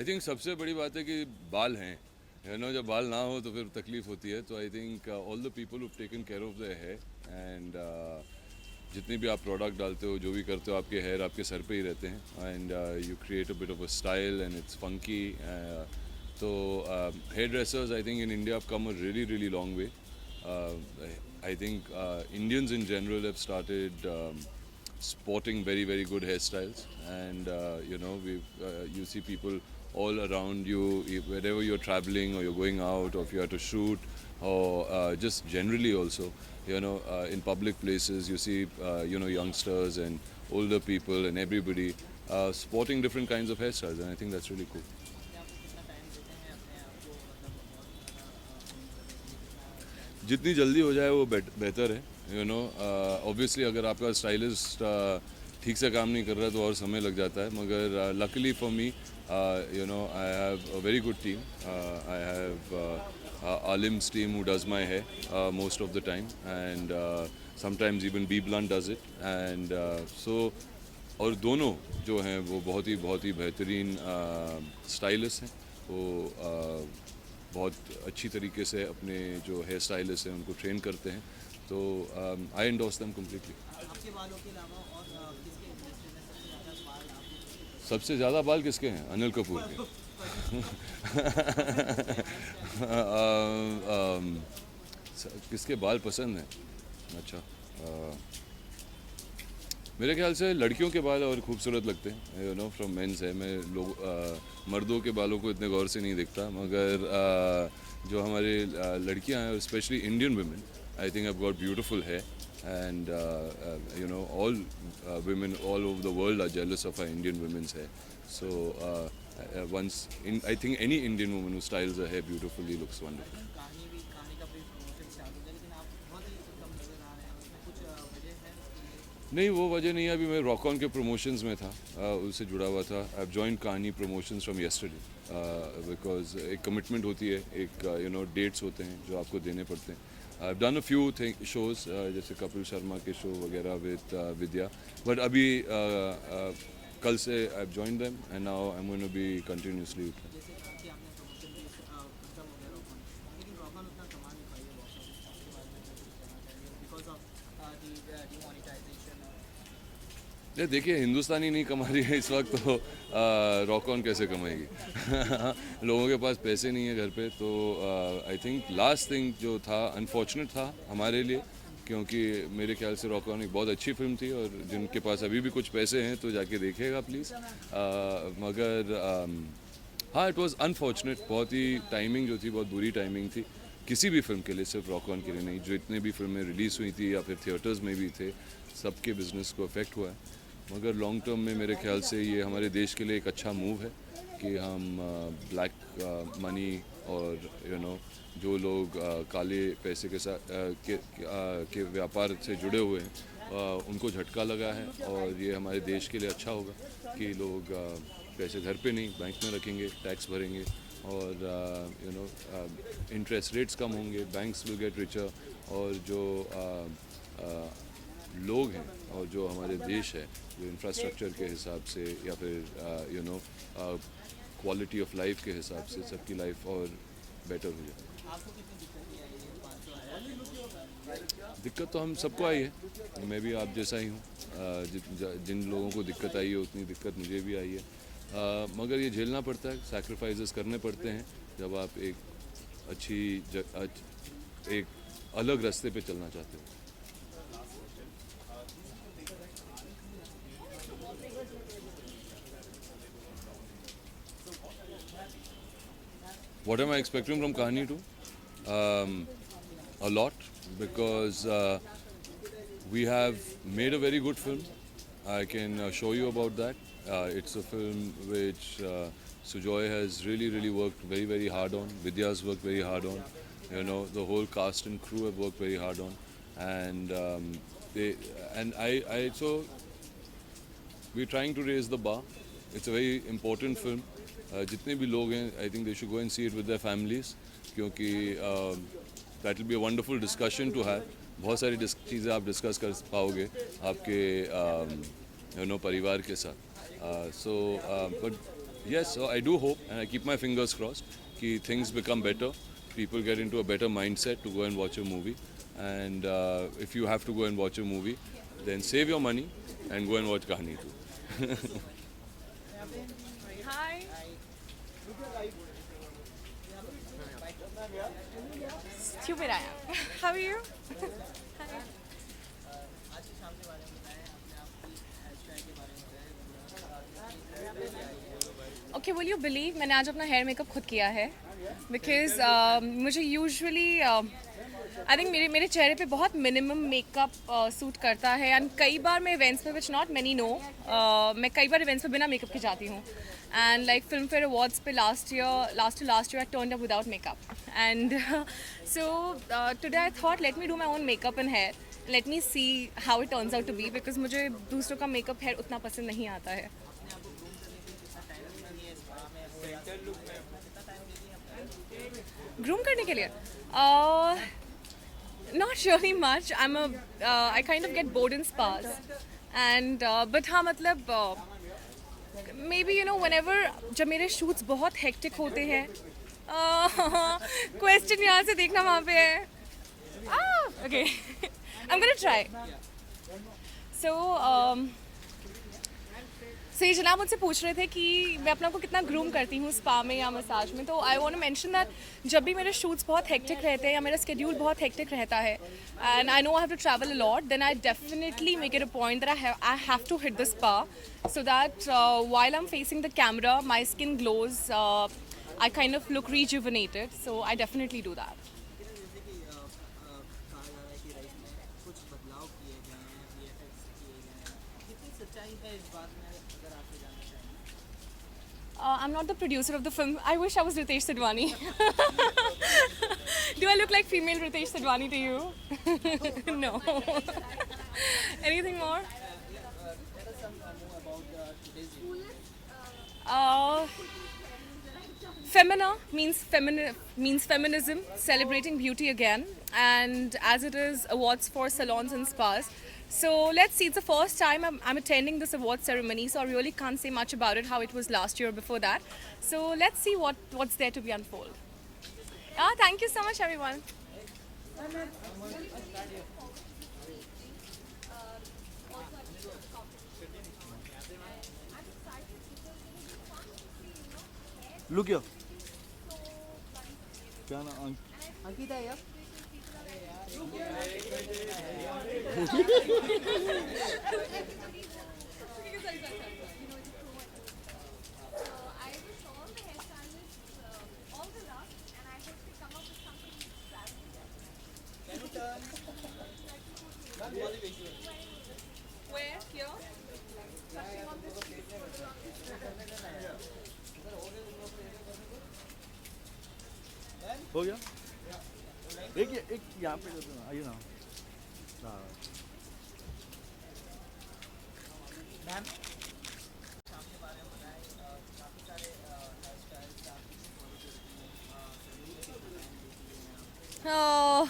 I think सबसे बड़ी बात है कि बाल हैं, जब बाल ना हो तो फिर तकलीफ होती है। तो I think all the people who taken care of the hair and जितनी भी आप प्रोडक्ट डालते हो, जो भी करते हो, आपके हेयर आपके सर पे ही रहते हैं and you create a bit of a style and it's funky. तो hairdressers I think in India have come a really really long way. I think Indians in general have started sporting very very good hairstyles, and you see people all around you, wherever you're traveling or you're going out or if you have to shoot or just generally also, in public places you see youngsters and older people and everybody sporting different kinds of hairstyles, and I think that's really cool. वैसे आप कितना time देते हैं अपने आप को मतलब और ज़्यादा ग्रूम करने के लिए कितना टाइम देते जितनी जल्दी हो जाए वो बेहतर है। ऑब्वियसली अगर आपका स्टाइलिस्ट ठीक से काम नहीं कर रहा है तो और समय लग जाता है, मगर luckily for me I have a very good team. I have Alim's team who does my hair most of the time, and sometimes even B Blunt does it, and so और दोनों जो हैं वो बहुत ही बेहतरीन स्टाइलिस्ट हैं। वो बहुत अच्छी तरीके से अपने जो हेयर स्टाइलिस्ट हैं उनको ट्रेन करते हैं। तो आई एंडोर्स देम कम्प्लीटली। हैं? आपके बालों के अलावा और किसके इंडस्ट्री में सबसे ज़्यादा बाल आपको किसके पसंद सबसे ज़्यादा बाल किसके हैं? अनिल कपूर है? के। पसंद किसके हैं? हेयर स्टाइल किसके हैं? किसके बाल पसंद हैं? अच्छा, मेरे ख्याल से लड़कियों के बाल और खूबसूरत लगते हैं, फ्रॉम मेंस है। मैं मर्दों के बालों को इतने गौर से नहीं देखता, मगर जो हमारे लड़कियां हैं, specially Indian women, I think have got beautiful hair, and all women all over the world are jealous of our Indian women's hair. So I think any Indian woman who styles her hair beautifully looks wonderful. Ma'am कहानी का भी promotion start हो गया लेकिन आप बहुत ही कम नज़र आ रहे हैं उसमें कुछ वजह है उसके लिए? नहीं, वो वजह नहीं है। अभी मैं रॉक ऑन के प्रमोशंस में था, उससे जुड़ा हुआ था। आई हैव जॉइंड कहानी प्रमोशंस फ्रॉम येस्टरडे, बिकॉज एक कमिटमेंट होती है, एक डेट्स होते हैं जो आपको देने पड़ते हैं। I have done a few shows, जैसे कपिल शर्मा के शो वगैरह विद विद्या, बट अभी कल से I have joined them and now I am going to be continuously with them. जैसे कहा कि आपने प्रमोशन भी खत्म हो गया रॉकन, लेकिन रॉकन उतना कमा नहीं पाई है बॉक्स ऑफिस पे, उसके बारे में कुछ कहना चाहिए बिकॉज ऑफ दी डिमोनिटाइजेशन। ये देखिए, हिंदुस्तानी नहीं कमा रही है इस वक्त, तो रॉक ऑन कैसे कमाएगी? लोगों के पास पैसे नहीं है घर पे। तो आई थिंक लास्ट थिंग जो था अनफॉर्चुनेट था हमारे लिए, क्योंकि मेरे ख्याल से रॉक ऑन एक बहुत अच्छी फिल्म थी, और जिनके पास अभी भी कुछ पैसे हैं तो जाके देखेगा प्लीज़। मगर हाँ, इट वॉज़ अनफॉर्चुनेट। बहुत ही टाइमिंग जो थी, बहुत बुरी टाइमिंग थी किसी भी फिल्म के लिए, सिर्फ रॉक ऑन के लिए नहीं। जो इतने भी फिल्में रिलीज़ हुई थी या फिर थिएटर्स में भी थे, सबके बिजनेस को अफेक्ट हुआ है। मगर लॉन्ग टर्म में मेरे ख्याल से ये हमारे देश के लिए एक अच्छा मूव है कि हम ब्लैक मनी और जो लोग काले पैसे के साथ के व्यापार से जुड़े हुए हैं, उनको झटका लगा है। और ये हमारे देश के लिए अच्छा होगा कि लोग पैसे घर पे नहीं बैंक में रखेंगे, टैक्स भरेंगे, और इंटरेस्ट रेट्स कम होंगे, बैंक्स विल गेट रिचर, और जो लोग हैं और जो हमारे देश है, जो इंफ्रास्ट्रक्चर के हिसाब से या फिर क्वालिटी ऑफ लाइफ के हिसाब से सबकी लाइफ और बेटर हो जाए। आपको कितनी दिक्कत आई है 500 आया? दिक्कत तो हम सबको आई है, मैं भी आप जैसा ही हूँ। जिन लोगों को दिक्कत आई है उतनी दिक्कत मुझे भी आई है, मगर ये झेलना पड़ता है, सैक्रिफाइसेस करने पड़ते हैं जब आप एक अलग रास्ते पे चलना चाहते हो। What am I expecting from Kahani 2? A lot, because we have made a very good film. I can show you about that. It's a film which Sujoy has really, really worked very, very hard on. Vidya's worked very hard on. The whole cast and crew have worked very hard on, and so we're trying to raise the bar. It's a very important film. जितने भी लोग हैं, I think they should go and see it with their families, क्योंकि that will be a wonderful discussion to have. बहुत सारी चीज़ें आप discuss कर पाओगे आपके परिवार के साथ। So but yes, so I do hope and I keep my fingers crossed कि things become better. People get into a better mindset to go and watch a movie. And if you have to go and watch a movie, then save your money and go and watch Kahani 2. Hi. Stupid I am. How are you? आज की शाम के बारे में बताएं, अपने आप की हेयर स्टाइल के बारे में बताएं, Okay, will you believe मैंने आज अपना हेयर मेकअप खुद किया है बिकॉज मुझे यूजुअली आई थिंक मेरे मेरे चेहरे पे बहुत मिनिमम मेकअप सूट करता है एंड कई बार मैं इवेंट्स पे विच नॉट मैनी नो मैं कई बार इवेंट्स पे बिना मेकअप के जाती हूँ and like Filmfare awards पे last year I turn up without makeup and so today I thought let me do my own makeup and hair let me see how it turns out to be because मुझे दूसरों का makeup hair उतना पसंद नहीं आता है groom करने के लिए not really much. I kind of get bored in spas, and but हाँ मतलब maybe you know whenever जब मेरे shoots बहुत hectic होते हैं question यहाँ से देखना वहाँ पे है okay I'm gonna try so सो ये जनाब मुझसे पूछ रहे थे कि मैं अपने आप को कितना ग्रूम करती हूँ स्पा में या मसाज में तो I want to mention that जब भी मेरे शूट्स बहुत हेक्टिक रहते हैं या मेरा स्केड्यूल बहुत हेक्टिक रहता है and I know I have to travel a lot then I definitely make it a point that I have to hit the spa so that while I am facing the camera my skin glows I kind of look rejuvenated so I definitely do that जैसे कि कहा जा रहा है कि rice में कुछ बदलाव किए गए हैं, VFX किए गए हैं, कितनी सच्चाई है इस बात में अगर आपसे जानना चाहेंगे? I'm not the producer of the film. I wish I was Ritesh Sidwani. Do I look like female Ritesh Sidwani to you? No. Anything more? Let us know about today's event. Femina means feminism, celebrating beauty again, and as it is awards for salons and spas. So let's see, it's the first time I'm attending this award ceremony, so I really can't say much about it, how it was last year before that. So let's see what's there to be unfold. Thank you so much, everyone. Look here. क्या ना अंकिता है Where? Here? हो गया एक यहाँ पे कर दो ना, आइए ना हाँ मैम शाम के बारे में बताएं, काफ़ी सारे हेयर स्टाइल्स आपकी फॉलो करती हैं, Oh,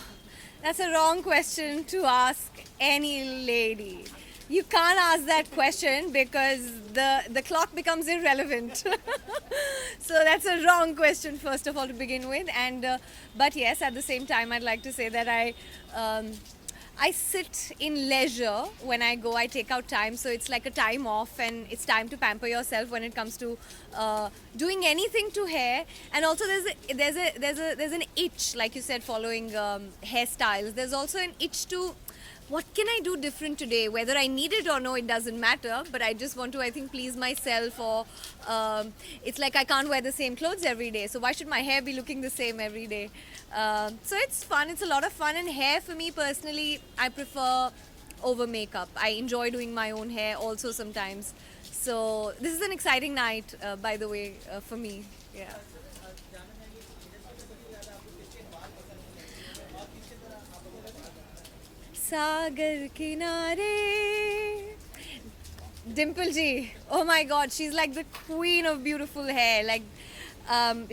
that's a wrong question to ask any lady. You can't ask that question because the clock becomes irrelevant. So that's a wrong question first of all to begin with. And but yes, at the same time, I'd like to say that I sit in leisure when I go. I take out time, so it's like a time off, and it's time to pamper yourself when it comes to doing anything to hair. And also, there's an itch, like you said, following hairstyles. There's also an itch to what can I do different today? Whether I need it or no, it doesn't matter. But I just want to, I think, please myself. Or it's like I can't wear the same clothes every day. So why should my hair be looking the same every day? So it's fun. It's a lot of fun. And hair for me personally, I prefer over makeup. I enjoy doing my own hair also sometimes. So this is an exciting night, by the way, for me. Yeah. सागर किनारे Dimple ji, oh my god, she's like the queen of beautiful hair. Like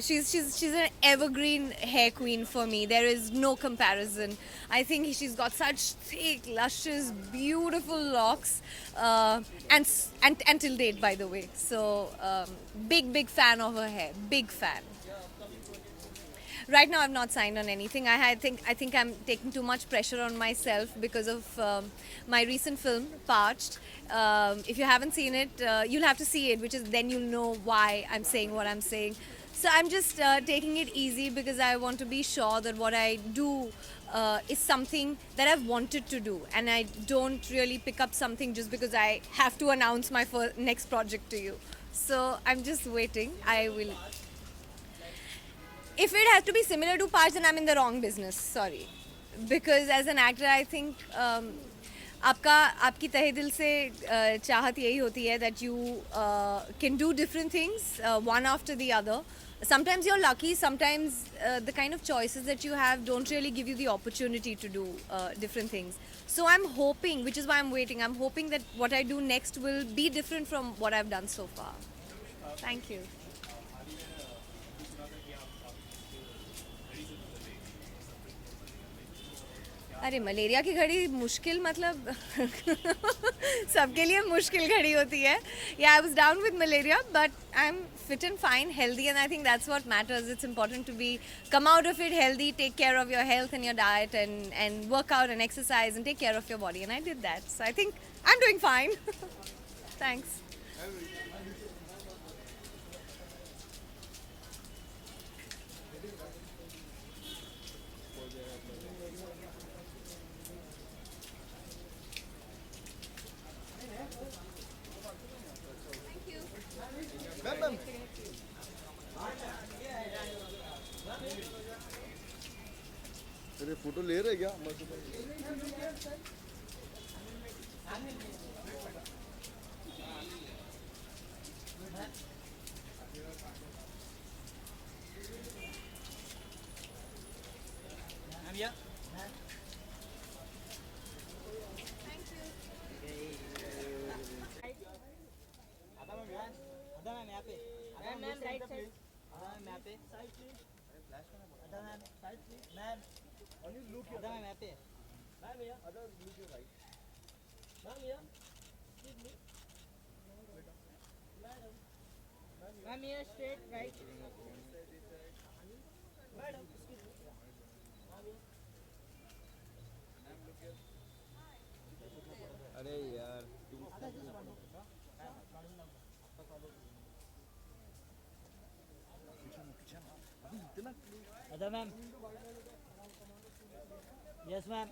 She's an evergreen hair queen for me. There is no comparison. I think she's got such thick, luscious, beautiful locks, and till date, by the way. So big fan of her hair. Big fan. Right now, I've not signed on anything. I think I'm taking too much pressure on myself because of my recent film, Parched. If you haven't seen it, you'll have to see it, which is then you'll know why I'm saying what I'm saying. So I'm just taking it easy because I want to be sure that what I do is something that I've wanted to do, and I don't really pick up something just because I have to announce my next project to you. So I'm just waiting. I will. If it has to be similar to Parts, then I'm in the wrong business. Sorry, because as an actor, I think आपकी तहे दिल से चाहत यही होती है that you can do different things one after the other. Sometimes you're lucky. Sometimes the kind of choices that you have don't really give you the opportunity to do different things. So I'm hoping, which is why I'm waiting. I'm hoping that what I do next will be different from what I've done so far. Thank you. अरे malaria की घड़ी मुश्किल मतलब सबके लिए मुश्किल घड़ी होती है. Yeah, I was down with malaria, but I'm fit and fine, healthy, and I think that's what matters. It's important to come out of it healthy, take care of your health and your diet, and work out and exercise and take care of your body. And I did that, so I think I'm doing fine. Thanks. तेरे photo ले रहे क्या? Ma'am या आधा ma'am यहाँ पे ma'am right side आधा ma'am यहाँ पे आधा मैम साइड मैम आधा मैम यहाँ पे मैम या आधा लुक योर राइट मैम या मैम या स्ट्रेट राइट मैडम अरे यार आधा मैम यस मैम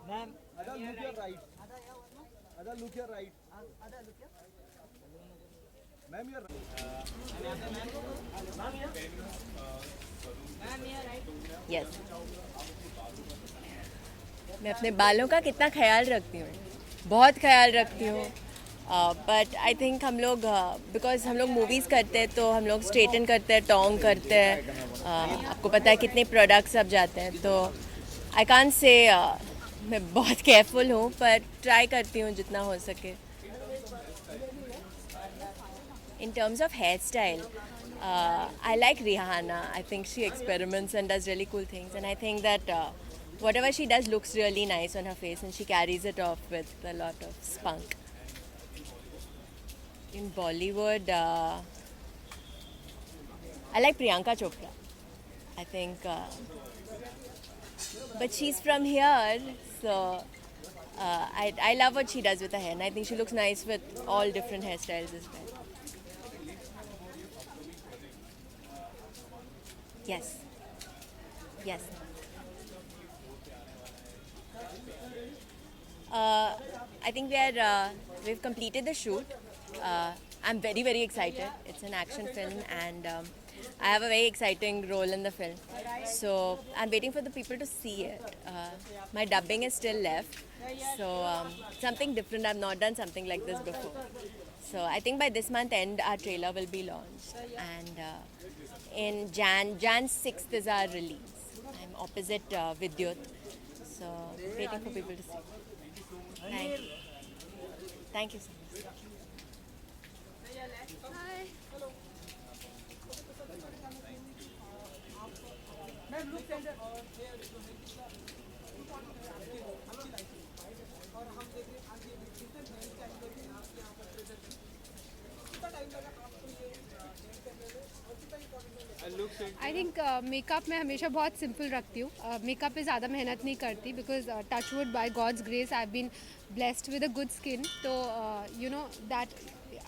मैम आधा लुक योर राइट आधा look your right ma'am your yes मैं अपने बालों का कितना ख्याल रखती हूँ, बहुत ख्याल रखती हूँ. बट आई थिंक हम लोग बिकॉज हम लोग मूवीज़ करते हैं तो हम लोग स्ट्रेटन करते हैं, टोंग करते हैं. आपको पता है कितने प्रोडक्ट्स अब जाते हैं, तो आई कांट से मैं बहुत केयरफुल हूँ, पर ट्राई करती हूँ जितना हो सके. In terms of hairstyle, I like Rihanna. I think she experiments and does really cool things. And I think that whatever she does looks really nice on her face, and she carries it off with a lot of spunk. In Bollywood, I like Priyanka Chopra. I think, but she's from here, so I love what she does with her hair. And I think she looks nice with all different hairstyles as well. Yes. Yes. I think we've completed the shoot. I'm very, very excited. It's an action film, and I have a very exciting role in the film. So I'm waiting for the people to see it. My dubbing is still left. So something different. I've not done something like this before. So I think by this month end, our trailer will be launched. And in Jan 6th is our release. I'm opposite Vidyut. So waiting for people to see. Thank you. Thank you so much. Hi. I think makeup मैं हमेशा बहुत simple रखती हूँ. Makeup पे ज़्यादा मेहनत नहीं करती because touch wood by God's grace I been blessed with a good skin. तो यू नो दैट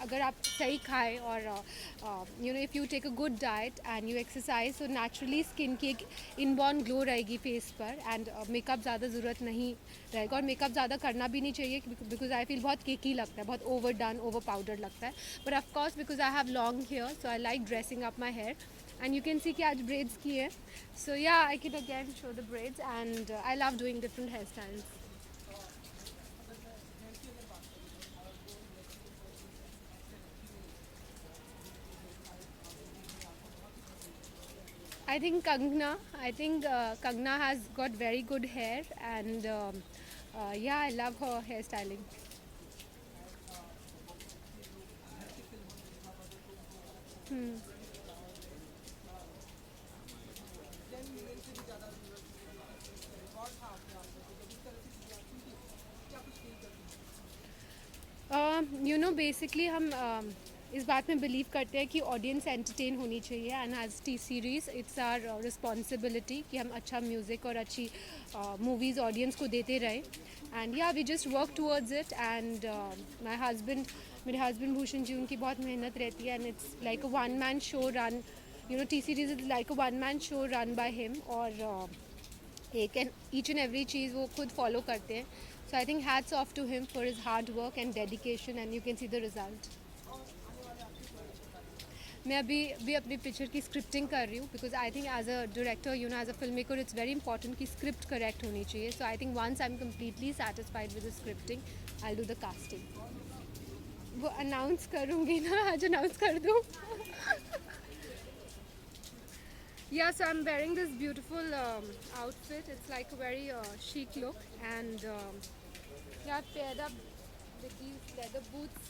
अगर आप सही खाएं और you know if you take a good diet and you exercise तो नेचुरली स्किन की एक इनबॉर्न ग्लो रहेगी फेस पर. एंड मेकअप ज़्यादा ज़रूरत नहीं रहेगा और मेकअप ज़्यादा करना भी नहीं चाहिए बिकॉज आई फील बहुत केकी लगता है, बहुत ओवर डन, ओवर पाउडर लगता है. But of course because I have long hair so I like dressing up my hair. And you can see कि आज braids की है. So yeah, I can again show the braids and I love doing different hairstyles. I think Kangna. I think Kangna has got very good hair and yeah, I love her hairstyling. You know basically हम इस बात में believe करते हैं कि audience entertain होनी चाहिए and as T Series it's our responsibility कि हम अच्छा म्यूज़िक और अच्छी मूवीज़ ऑडियंस को देते रहें. And yeah we just work towards it. And my husband, मेरे हस्बैंड भूषण जी, उनकी बहुत मेहनत रहती है and it's like a one man show run. You know T Series is like a one man show run by him. और एक and each and every चीज़ वो खुद फॉलो करते हैं. So I think hats off to him for his hard work and dedication and you can see the result. मैं अभी अपनी पिक्चर की स्क्रिप्टिंग कर रही हूँ because I think as a director you know as a film maker it's very important कि script correct होनी चाहिए. So I think once I am completely satisfied with the scripting I do the casting. वो announce करूँगी ना, आज announce कर दूँ. Yeah, so I'm wearing this beautiful outfit. It's like a very chic look and yeah, I've paired up with these leather boots.